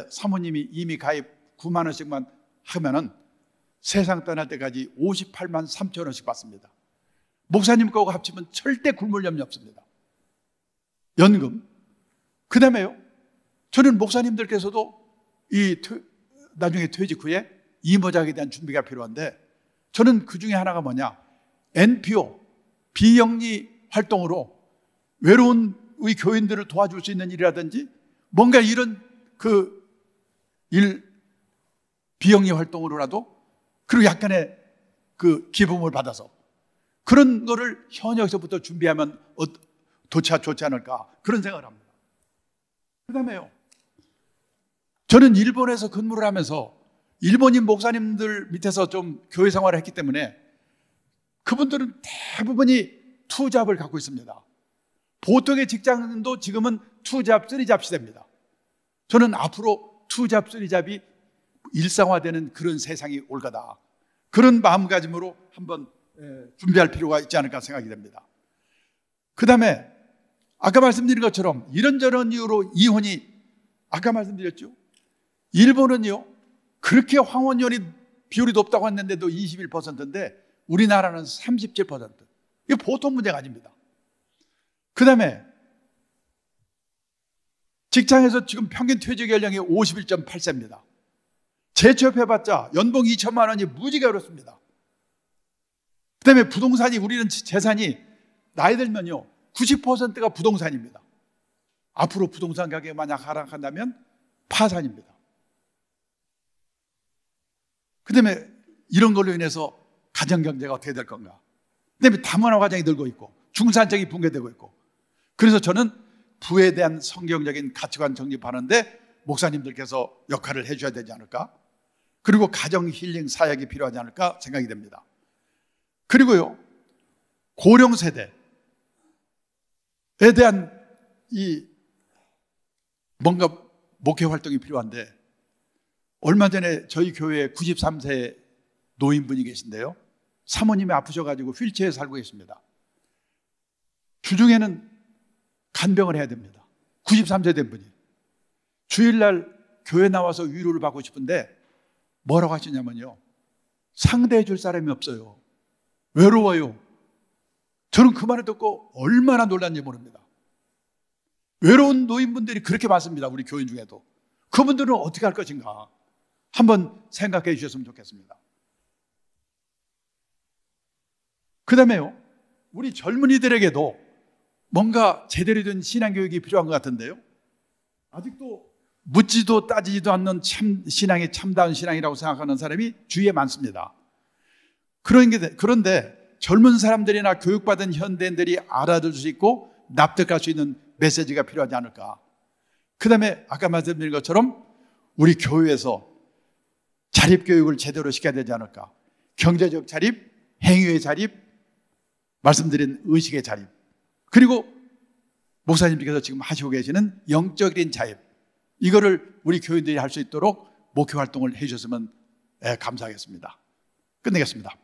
사모님이 이미 가입 9만 원씩만 하면은 세상 떠날 때까지 58만 3천 원씩 받습니다. 목사님 거하고 합치면 절대 굶을 염려 없습니다. 연금. 그 다음에요, 저는 목사님들께서도 나중에 퇴직 후에 이모작에 대한 준비가 필요한데, 저는 그 중에 하나가 뭐냐, NPO, 비영리 활동으로 외로운 우리 교인들을 도와줄 수 있는 일이라든지 뭔가 이런 비영리 활동으로라도, 그리고 약간의 기부금을 받아서 그런 거를 현역에서부터 준비하면 좋지 않을까, 그런 생각을 합니다. 그 다음에요, 저는 일본에서 근무를 하면서 일본인 목사님들 밑에서 좀 교회 생활을 했기 때문에 그분들은 대부분이 투잡을 갖고 있습니다. 보통의 직장인도 지금은 투잡, 쓰리잡 시대입니다. 저는 앞으로 투잡, 쓰리잡이 일상화되는 그런 세상이 올 거다, 그런 마음가짐으로 한번 준비할 필요가 있지 않을까 생각이 됩니다. 그 다음에 아까 말씀드린 것처럼 이런저런 이유로 이혼이, 아까 말씀드렸죠, 일본은요 그렇게 황혼연이 비율이 높다고 했는데도 21%인데 우리나라는 37%. 이게 보통 문제가 아닙니다. 그 다음에 직장에서 지금 평균 퇴직 연령이 51.8세입니다. 재취업해봤자 연봉 2천만 원이 무지가 어렵습니다. 그 다음에 부동산이, 우리는 재산이 나이 들면요 90%가 부동산입니다. 앞으로 부동산 가격이 만약 하락한다면 파산입니다. 그 다음에 이런 걸로 인해서 가정경제가 어떻게 될 건가, 그 다음에 다문화 가정이 늘고 있고 중산층이 붕괴되고 있고, 그래서 저는 부에 대한 성경적인 가치관 정립하는데 목사님들께서 역할을 해줘야 되지 않을까, 그리고 가정 힐링 사역이 필요하지 않을까 생각이 됩니다. 그리고요, 고령 세대에 대한 뭔가 목회 활동이 필요한데, 얼마 전에 저희 교회에 93세 노인분이 계신데요, 사모님이 아프셔가지고 휠체어에 살고 계십니다. 주중에는 간병을 해야 됩니다. 93세 된 분이 주일날 교회 나와서 위로를 받고 싶은데 뭐라고 하시냐면요, 상대해 줄 사람이 없어요, 외로워요. 저는 그 말을 듣고 얼마나 놀랐는지 모릅니다. 외로운 노인분들이 그렇게 많습니다, 우리 교인 중에도. 그분들은 어떻게 할 것인가 한번 생각해 주셨으면 좋겠습니다. 그 다음에요, 우리 젊은이들에게도 뭔가 제대로 된 신앙교육이 필요한 것 같은데요, 아직도 묻지도 따지지도 않는 신앙이 참다운 신앙이라고 생각하는 사람이 주위에 많습니다. 그런데 젊은 사람들이나 교육받은 현대인들이 알아들 수 있고 납득할 수 있는 메시지가 필요하지 않을까. 그 다음에 아까 말씀드린 것처럼 우리 교회에서 자립교육을 제대로 시켜야 되지 않을까. 경제적 자립, 행위의 자립, 말씀드린 의식의 자립, 그리고 목사님께서 지금 하시고 계시는 영적인 자립, 이거를 우리 교인들이 할 수 있도록 목회 활동을 해 주셨으면 감사하겠습니다. 끝내겠습니다.